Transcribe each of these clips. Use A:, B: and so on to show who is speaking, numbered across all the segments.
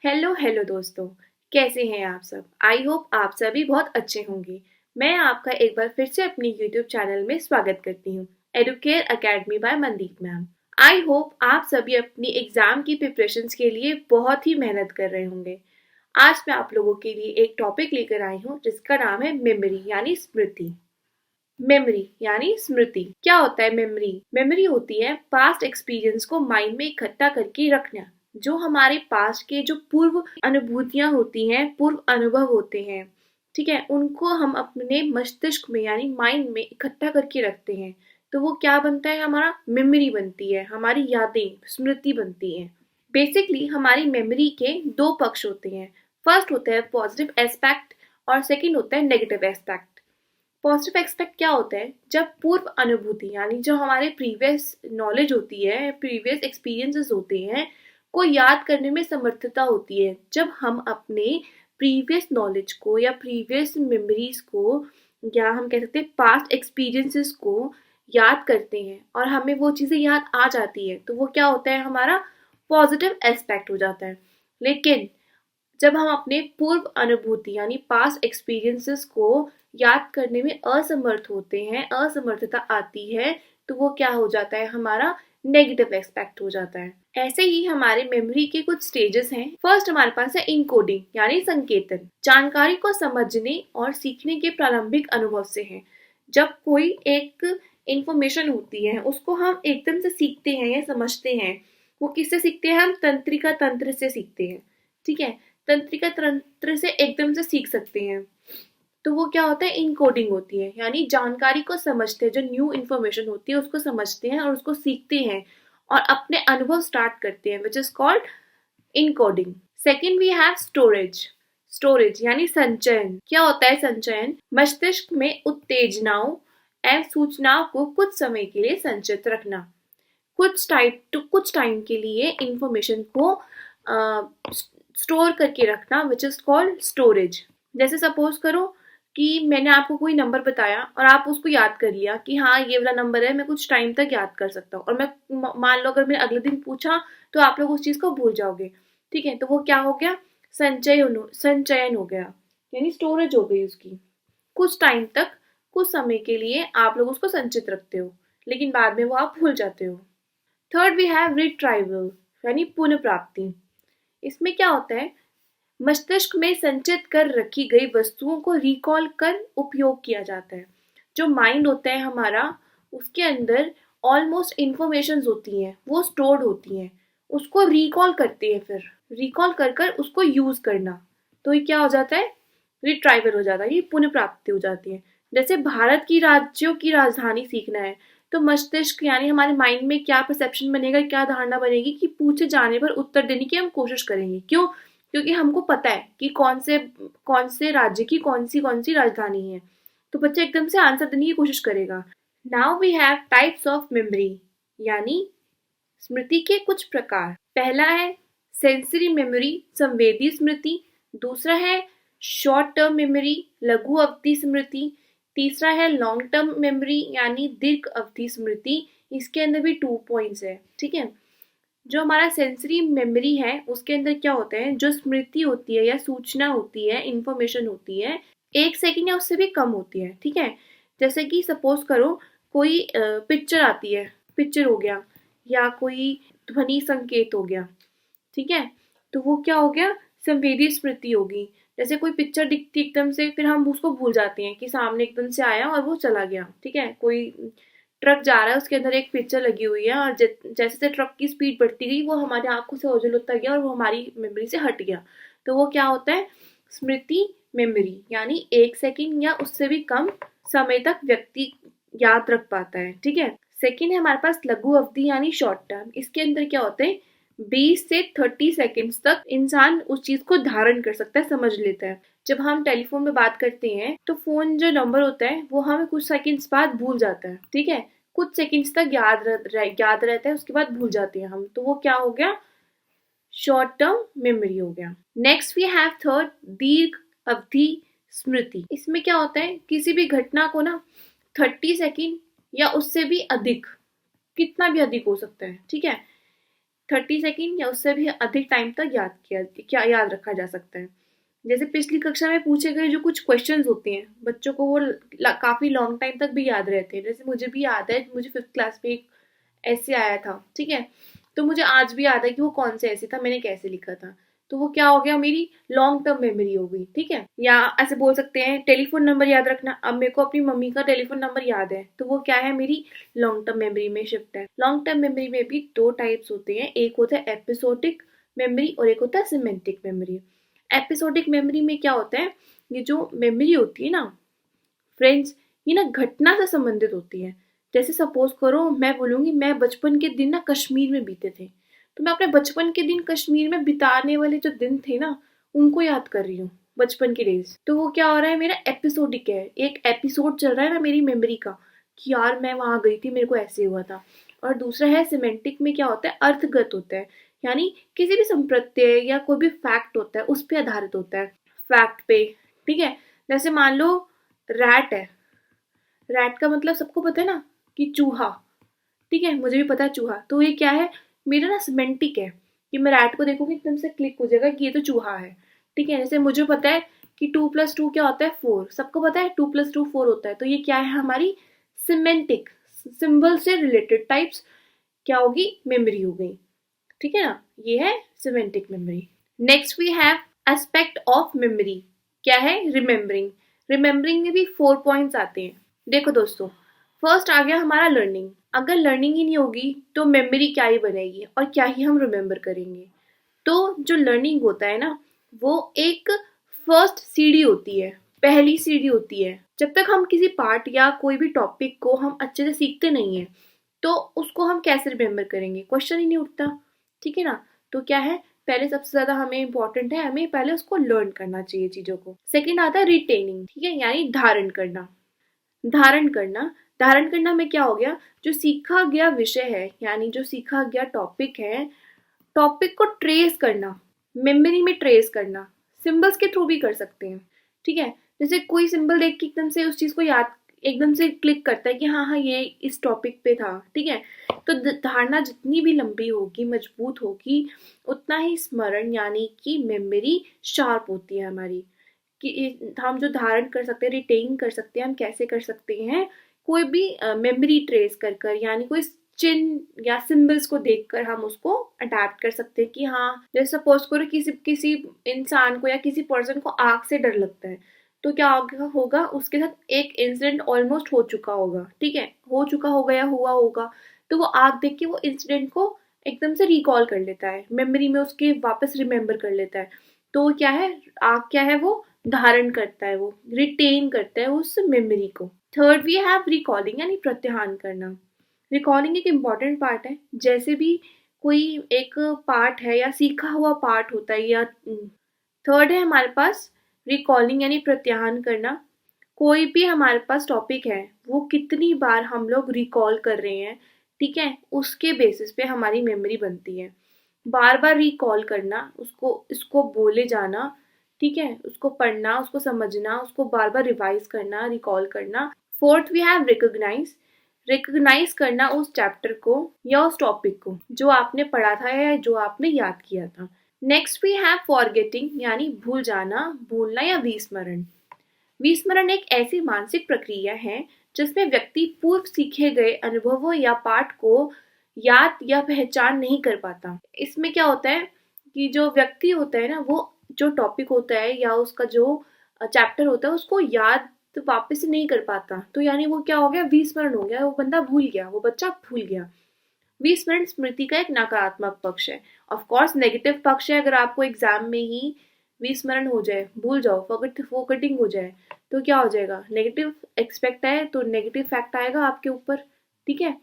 A: Hello hello दोस्तों। कैसे हैं आप सब? आई होप आप सभी बहुत अच्छे होंगे। मैं आपका एक बार फिर से अपनी यूट्यूब चैनल में स्वागत करती हूँ, Educare Academy by Mandeep ma'am. I hope आप सभी अपनी एग्जाम की प्रिपरेशंस के लिए बहुत ही मेहनत कर रहे होंगे। आज मैं आप लोगों के लिए एक टॉपिक लेकर आई हूँ जिसका नाम है मेमोरी यानी स्मृति। मेमोरी यानी स्मृति क्या होता है? मेमोरी होती है पास्ट एक्सपीरियंस को माइंड में इकट्ठा करके रखना। जो हमारे पास्ट के जो पूर्व अनुभूतियां होती हैं, पूर्व अनुभव होते हैं, ठीक है, उनको हम अपने मस्तिष्क में यानी माइंड में इकट्ठा करके रखते हैं। तो वो क्या बनता है? हमारा मेमोरी बनती है, हमारी यादें, स्मृति बनती है। बेसिकली हमारी मेमोरी के दो पक्ष होते हैं। फर्स्ट होता है पॉजिटिव एस्पेक्ट और सेकंड होता है नेगेटिव एस्पेक्ट। पॉजिटिव एस्पेक्ट क्या होता है? जब पूर्व अनुभूति यानी जो हमारे प्रीवियस नॉलेज होती है, प्रीवियस एक्सपीरियंसेस होते हैं, को याद करने में समर्थता होती है। जब हम अपने प्रीवियस नॉलेज को या प्रीवियस मेमोरीज को या हम कह सकते हैं पास्ट एक्सपीरियंसेस को याद करते हैं और हमें वो चीज़ें याद आ जाती है, तो वो क्या होता है? हमारा पॉजिटिव एस्पेक्ट हो जाता है। लेकिन जब हम अपने पूर्व अनुभूति यानी पास्ट एक्सपीरियंसेस को याद करने में असमर्थ होते हैं, असमर्थता आती है, तो वो क्या हो जाता है? हमारा नेगेटिव एस्पेक्ट हो जाता है। ऐसे ही हमारे मेमोरी के कुछ स्टेजेस हैं। फर्स्ट हमारे पास है इनकोडिंग यानी संकेतन। जानकारी को समझने और सीखने के प्रारंभिक अनुभव से है। जब कोई एक इंफॉर्मेशन होती है उसको हम एकदम से सीखते हैं या समझते हैं, वो किससे सीखते हैं? हम तंत्रिका तंत्र से सीखते हैं, ठीक है। तंत्रिका तंत्र से एकदम से सीख सकते हैं, तो वो क्या होता है? इनकोडिंग होती है, यानी जानकारी को समझते हैं, जो न्यू इन्फॉर्मेशन होती है उसको समझते हैं और उसको सीखते हैं और अपने अनुभव स्टार्ट करते हैं, which is called encoding. Second we have storage. Storage यानी संचयन। क्या होता है संचयन? मस्तिष्क में उत्तेजनाओं एवं सूचनाओं को कुछ समय के लिए संचित रखना। कुछ टाइम के लिए इंफॉर्मेशन को स्टोर करके रखना, विच इज कॉल्ड स्टोरेज। जैसे सपोज करो कि मैंने आपको कोई नंबर बताया और आप उसको याद कर लिया कि हाँ ये वाला नंबर है, मैं कुछ टाइम तक याद कर सकता हूँ, और मैं मान लो अगर मैंने अगले दिन पूछा तो आप लोग उस चीज को भूल जाओगे, ठीक है। तो वो क्या हो गया? संचयन हो गया, यानी स्टोरेज हो गई उसकी। कुछ टाइम तक, कुछ समय के लिए आप लोग उसको संचित रखते हो, लेकिन बाद में वो आप भूल जाते हो। थर्ड वी हैव रिट्राइवल यानी पुनः प्राप्ति। इसमें क्या होता है? मस्तिष्क में संचित कर रखी गई वस्तुओं को रिकॉल कर उपयोग किया जाता है। जो माइंड होता है हमारा, उसके अंदर ऑलमोस्ट इंफॉर्मेशन होती हैं, वो स्टोर्ड होती हैं, उसको रिकॉल करते हैं, फिर रिकॉल कर कर उसको यूज करना। तो ये क्या हो जाता है? रिट्राइवल हो जाता है, ये पुनः प्राप्ति हो जाती है। जैसे भारत की राज्यों की राजधानी सीखना है, तो मस्तिष्क यानी हमारे माइंड में क्या परसेप्शन बनेगा, क्या धारणा बनेगी कि पूछे जाने पर उत्तर देने की हम कोशिश करेंगे। क्यों? क्योंकि हमको पता है कि कौन से राज्य की कौन सी राजधानी है, तो बच्चा एकदम से आंसर देने की कोशिश करेगा। Now we have types of memory यानी स्मृति के कुछ प्रकार। पहला है सेंसरी मेमोरी, संवेदी स्मृति। दूसरा है शॉर्ट टर्म मेमोरी, लघु अवधि स्मृति। तीसरा है लॉन्ग टर्म मेमोरी यानी दीर्घ अवधि स्मृति। इसके अंदर भी 2 पॉइंट्स है, ठीक है। जो हमारा सेंसरी मेमोरी है उसके अंदर क्या होता है? जो स्मृति होती है या सूचना होती है, इंफॉर्मेशन होती है, 1 सेकंड या उससे भी कम होती है, ठीक है। जैसे कि सपोज करो कोई पिक्चर आती है, पिक्चर हो गया, या कोई ध्वनि संकेत हो गया, ठीक है। तो वो क्या हो गया? संवेदी स्मृति होगी। जैसे कोई पिक्चर दिखती एकदम से, फिर हम उसको भूल जाते हैं कि सामने एकदम से आया और वो चला गया, ठीक है। कोई ट्रक जा रहा है, उसके अंदर एक पिक्चर लगी हुई है, और जैसे जैसे ट्रक की स्पीड बढ़ती गई वो हमारी आंखों से ओझल होता गया और वो हमारी मेमोरी से हट गया। तो वो क्या होता है? स्मृति मेमोरी, यानी 1 सेकंड या उससे भी कम समय तक व्यक्ति याद रख पाता है, ठीक है। सेकंड है हमारे पास लघु अवधि यानी शॉर्ट टर्म। इसके अंदर क्या होता है? 20 से 30 सेकंड्स तक इंसान उस चीज को धारण कर सकता है, समझ लेता है। जब हम टेलीफोन में बात करते हैं तो फोन जो नंबर होता है वो हमें कुछ सेकंड्स बाद भूल जाता है, ठीक है। कुछ सेकंड्स तक याद रहता है, उसके बाद भूल जाते हैं हम, तो वो क्या हो गया? शॉर्ट टर्म मेमोरी हो गया। नेक्स्ट वी हैव थर्ड दीर्घ अवधि स्मृति। इसमें क्या होता है? किसी भी घटना को ना 30 सेकंड या उससे भी अधिक, कितना भी अधिक हो सकता है, ठीक है, 30 सेकेंड या उससे भी अधिक टाइम तक याद रखा जा सकता है। जैसे पिछली कक्षा में पूछे गए जो कुछ क्वेश्चंस होते हैं, बच्चों को वो काफी लॉन्ग टाइम तक भी याद रहते हैं। जैसे मुझे भी याद है, मुझे 5th क्लास में एक ऐसे आया था, ठीक है, तो मुझे आज भी याद है कि वो कौन से ऐसे था, मैंने कैसे लिखा था। तो वो क्या हो गया, मेरी लॉन्ग टर्म मेमोरी हो गई, ठीक है। या ऐसे बोल सकते हैं टेलीफोन नंबर याद रखना। अब मेरे को अपनी मम्मी का टेलीफोन नंबर याद है, तो वो क्या है, मेरी लॉन्ग टर्म मेमोरी में शिफ्ट है। लॉन्ग टर्म मेमोरी में भी दो टाइप्स होते हैं, एक होता है एपिसोडिक मेमोरी और एक होता है सिमेंटिक मेमोरी। एपिसोडिक मेमोरी में क्या होता है, ये जो मेमोरी होती है ना फ्रेंड्स, ये ना घटना से संबंधित होती है। जैसे सपोज करो मैं बोलूंगी मैं बचपन के दिन ना कश्मीर में बीते थे, तो मैं अपने बचपन के दिन कश्मीर में बिताने वाले जो दिन थे ना, उनको याद कर रही हूँ, बचपन के डेज। तो वो क्या हो रहा है, मेरा एपिसोडिक है, एक एपिसोड चल रहा है ना मेरी मेमोरी का, कि यार मैं वहां गई थी, मेरे को ऐसे हुआ था। और दूसरा है सिमेंटिक में, क्या होता है, अर्थगत होता है, यानी किसी भी संप्रत्य या कोई भी फैक्ट होता है उस पर आधारित होता है, फैक्ट पे, ठीक है। जैसे मान लो रैट है, रैट का मतलब सबको पता है ना कि चूहा, ठीक है, मुझे भी पता है चूहा। तो ये क्या है, मेरा ना सिमेंटिक है, कि मैं रैट को देखूंगी एकदम से क्लिक हो जाएगा कि ये तो चूहा है, ठीक है। जैसे मुझे पता है कि 2+2 क्या होता है, 4, सबको पता है 2+2 4 होता है। तो ये क्या है, हमारी सिमेंटिक, सिंबल से रिलेटेड टाइप्स क्या होगी, मेमोरी हो गई, ठीक है ना। ये है semantic memory. Next we have aspect of memory, क्या है, रिमेम्बरिंग। रिमेम्बरिंग में भी 4 पॉइंट्स आते हैं। देखो दोस्तों, फर्स्ट आ गया हमारा लर्निंग। अगर लर्निंग ही नहीं होगी तो मेमोरी क्या ही बनेगी और क्या ही हम रिमेम्बर करेंगे। तो जो लर्निंग होता है ना, वो एक फर्स्ट सीढ़ी होती है, पहली सीढ़ी होती है। जब तक हम किसी पार्ट या कोई भी टॉपिक को हम अच्छे से सीखते नहीं है, तो उसको हम कैसे रिमेम्बर करेंगे, क्वेश्चन ही नहीं उठता, ठीक है ना। तो क्या है, पहले सबसे ज्यादा हमें इंपॉर्टेंट है, हमें पहले उसको लर्न करना चाहिए चीजों को। सेकंड आता है रिटेनिंग, ठीक है, यानी धारण करना। धारण करना, धारण करना में क्या हो गया, जो सीखा गया विषय है यानी जो सीखा गया टॉपिक है, टॉपिक को ट्रेस करना, मेमोरी में ट्रेस करना, सिंबल्स के थ्रू भी कर सकते हैं, ठीक है। जैसे कोई सिंबल देख के एकदम से उस चीज को याद, एकदम से क्लिक करता है कि हाँ हाँ ये इस टॉपिक पे था, ठीक है। तो धारणा जितनी भी लंबी होगी, मजबूत होगी, उतना ही स्मरण यानी कि मेमोरी शार्प होती है हमारी। कि हम जो धारण कर सकते हैं, रिटेन कर सकते हैं, हम कैसे कर सकते हैं, कोई भी मेमोरी ट्रेस कर कर, यानी कोई चिन्ह या सिंबल्स को देखकर हम उसको अडेप्ट कर सकते हैं। कि हाँ, जैसे सपोज करो किसी किसी इंसान को या किसी पर्सन को आग से डर लगता है, तो क्या होगा, उसके साथ एक इंसिडेंट ऑलमोस्ट हो चुका होगा, ठीक है, हो चुका होगा या हुआ होगा, तो वो आग देख के वो इंसिडेंट को एकदम से रिकॉल कर लेता है, मेमोरी में उसके वापस रिमेम्बर कर लेता है। तो क्या है, आग क्या है, वो धारण करता है, वो रिटेन करता है उस मेमोरी को। थर्ड वी हैव रिकॉलिंग, यानी प्रत्याहान करना। रिकॉलिंग एक इम्पॉर्टेंट पार्ट है। जैसे भी कोई एक पार्ट है या सीखा हुआ पार्ट होता है, या थर्ड है हमारे पास रिकॉलिंग यानी प्रत्याहान करना। कोई भी हमारे पास टॉपिक है, वो कितनी बार हम लोग रिकॉल कर रहे हैं, ठीक है, उसके बेसिस पे हमारी मेमोरी बनती है। बार बार रिकॉल करना, उसको इसको बोले जाना, ठीक है, उसको पढ़ना, उसको समझना, उसको बार बार रिवाइज करना, रिकॉल करना। Fourth we have recognize, recognize करना उस चैप्टर को या उस टॉपिक को जो आपने पढ़ा था या जो आपने याद किया था। नेक्स्ट वी हैव फॉरगेटिंग, यानी भूल जाना, भूलना या विस्मरण। विस्मरण एक ऐसी मानसिक प्रक्रिया है जिसमें व्यक्ति पूर्व सीखे गए अनुभवों या पाठ को याद या पहचान नहीं कर पाता। इसमें क्या होता है कि जो व्यक्ति होता है ना, वो जो टॉपिक होता है या उसका जो चैप्टर होता है उसको याद वापस से नहीं कर पाता। तो यानी वो क्या हो गया, विस्मरण हो गया, वो बंदा भूल गया, वो बच्चा भूल गया। विस्मरण स्मृति का एक नकारात्मक पक्ष है। ऑफ कोर्स नेगेटिव पक्ष है, अगर आपको एग्जाम में ही विस्मरण हो जाए, भूल जाओ, फोकटिंग हो जाए, तो क्या हो जाएगा, नेगेटिव एक्सपेक्ट है तो नेगेटिव फैक्ट आएगा आपके ऊपर, ठीक है।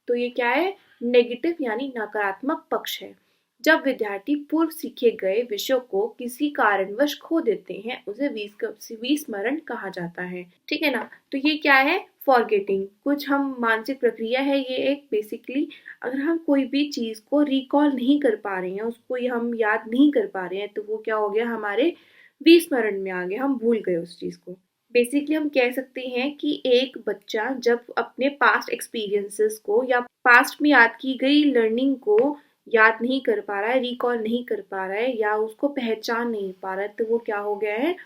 A: तो ये क्या है, नेगेटिव यानी नकारात्मक पक्ष है। जब विद्यार्थी पूर्व सीखे गए विषयों को किसी कारणवश खो देते हैं, उसे विस्मरण कहा जाता है, ठीक है ना। तो ये क्या है, फॉरगेटिंग, कुछ हम मानसिक प्रक्रिया है ये एक, बेसिकली अगर हम कोई भी चीज को रिकॉल नहीं कर पा रहे हैं, उसको हम याद नहीं कर पा रहे हैं, तो वो क्या हो गया, हमारे विस्मरण में आ गया, हम भूल गए उस चीज को। बेसिकली हम कह सकते हैं कि एक बच्चा जब अपने पास्ट एक्सपीरियंसेस को या पास्ट में याद की गई लर्निंग को याद नहीं कर पा रहा है, रिकॉल नहीं कर पा रहा है या उसको पहचान नहीं पा रहा है, तो वो क्या हो गया है,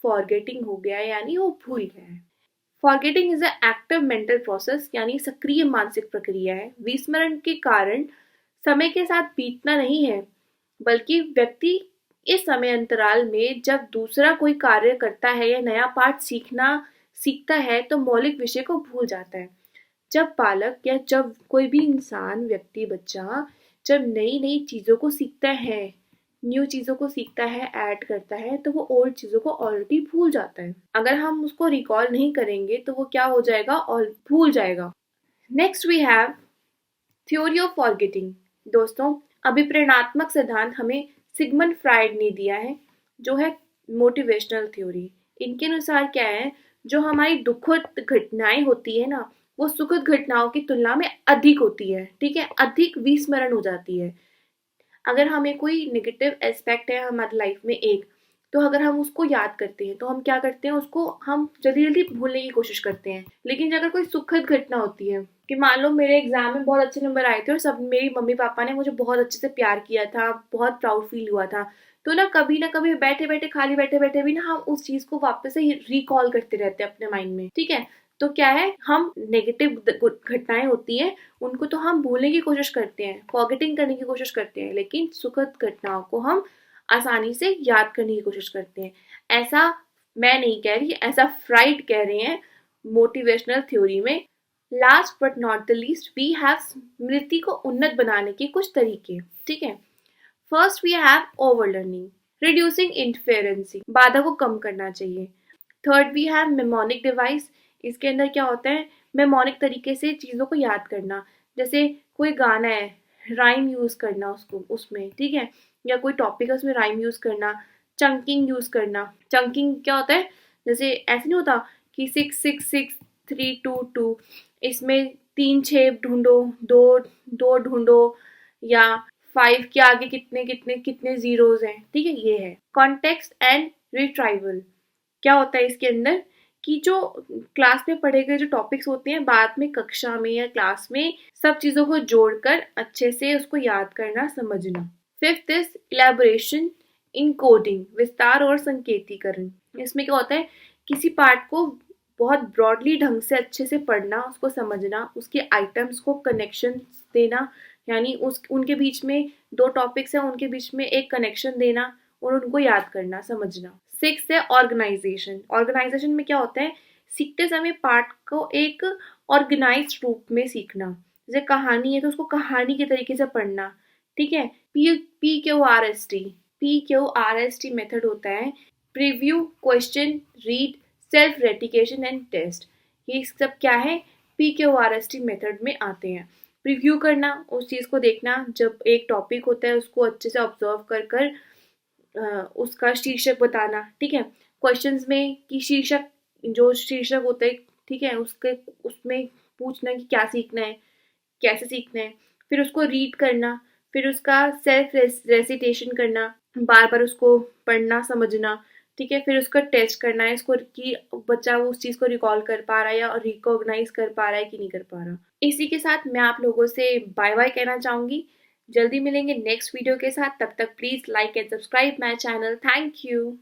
A: फॉरगेटिंग हो गया है, यानी वो भूल गया है। Forgetting is a active mental process, यानी सक्रिय मानसिक प्रक्रिया है। विस्मरण के कारण समय के साथ बीतना नहीं है, बल्कि व्यक्ति इस समय अंतराल में जब दूसरा कोई कार्य करता है या नया पाठ सीखता है तो मौलिक विषय को भूल जाता है। जब बालक या जब कोई भी इंसान, व्यक्ति, बच्चा जब नई नई चीजों को सीखता है, न्यू चीजों को सीखता है, ऐड करता है, तो वो ओल्ड चीजों को ऑलरेडी भूल जाता है। अगर हम उसको रिकॉल नहीं करेंगे तो वो क्या हो जाएगा, और भूल जाएगा। Next we have theory of forgetting. दोस्तों, अभिप्रेरणात्मक सिद्धांत हमें सिगमंड फ्राइड ने दिया है, जो है मोटिवेशनल थ्योरी। इनके अनुसार क्या है, जो हमारी दुखद घटनाएं होती है ना, वो सुखद घटनाओं की तुलना में अधिक होती है, ठीक है, अधिक विस्मरण हो जाती है। अगर हमें कोई नेगेटिव एस्पेक्ट है हमारी लाइफ में एक, तो अगर हम उसको याद करते हैं तो हम क्या करते हैं, उसको हम जल्दी जल्दी भूलने की कोशिश करते हैं। लेकिन अगर कोई सुखद घटना होती है कि मान लो मेरे एग्जाम में बहुत अच्छे नंबर आए थे और सब मेरी मम्मी पापा ने मुझे बहुत अच्छे से प्यार किया था, बहुत प्राउड फील हुआ था, तो ना कभी बैठे बैठे, खाली बैठे बैठे भी ना हम उस चीज को वापस से रिकॉल करते रहते हैं अपने माइंड में, ठीक है। तो क्या है, हम नेगेटिव घटनाएं होती हैं उनको तो हम भूलने की कोशिश करते हैं, फॉरगेटिंग करने की कोशिश करते हैं, लेकिन सुखद घटनाओं को हम आसानी से याद करने की कोशिश करते हैं। ऐसा मैं नहीं कह रही, ऐसा फ्राइड कह रहे हैं मोटिवेशनल थ्योरी में। Last but not the least, we have स्मृति को उन्नत बनाने के कुछ तरीके, ठीक है। First we have over learning, reducing interference, बाधा को कम करना चाहिए। Third we have mnemonic device, इसके अंदर क्या होता है, मेमोनिक तरीके से चीज़ों को याद करना। जैसे कोई गाना है, राइम यूज़ करना उसको उसमें, ठीक है, या कोई टॉपिक है उसमें राइम यूज़ करना। चंकिंग यूज़ करना, चंकिंग क्या होता है, जैसे ऐसे नहीं होता कि 6 6 6 3 2 2, इसमें 3 6 ढूंढो, दो दो ढूंढो, या 5 के आगे कितने कितने कितने जीरोज हैं, ठीक है, ये है। कॉन्टेक्स्ट एंड रिट्राइवल, क्या होता है इसके अंदर कि जो क्लास में पढ़े गए जो टॉपिक्स होते हैं, बाद में कक्षा में या क्लास में सब चीजों को जोड़कर अच्छे से उसको याद करना, समझना। Fifth is elaboration in coding, विस्तार और संकेतीकरण। इसमें क्या होता है, किसी पार्ट को बहुत ब्रॉडली ढंग से अच्छे से पढ़ना, उसको समझना, उसके आइटम्स को कनेक्शन देना, यानी उस उनके बीच में दो टॉपिक्स हैं, उनके बीच में एक कनेक्शन देना और उनको याद करना, समझना। सिक्स है ऑर्गेनाइजेशन। ऑर्गेनाइजेशन में क्या होता है, सीखते समय पार्ट को एक ऑर्गेनाइज रूप में सीखना। जैसे कहानी है तो उसको कहानी के तरीके से पढ़ना, ठीक है। PQRST मेथड होता है, preview, question, read, self recitation and test. ये सब क्या है, PQRST मेथड में आते हैं। प्रीव्यू करना, उस चीज़ को देखना, जब एक टॉपिक होता है उसको अच्छे से ऑब्जर्व कर कर उसका शीर्षक बताना, ठीक है। क्वेश्चंस में कि शीर्षक, जो शीर्षक होता है, ठीक है, उसके उसमें पूछना कि क्या सीखना है, कैसे सीखना है। फिर उसको रीड करना, फिर उसका सेल्फ रेसिटेशन करना, बार बार उसको पढ़ना, समझना, ठीक है। फिर उसका टेस्ट करना है इसको कि बच्चा वो उस चीज़ को रिकॉल कर पा रहा है या रिकॉग्नाइज कर पा रहा है कि नहीं कर पा रहा। इसी के साथ मैं आप लोगों से बाय बाय कहना चाहूंगी। जल्दी मिलेंगे नेक्स्ट वीडियो के साथ, तब तक please like and subscribe my channel. Thank you.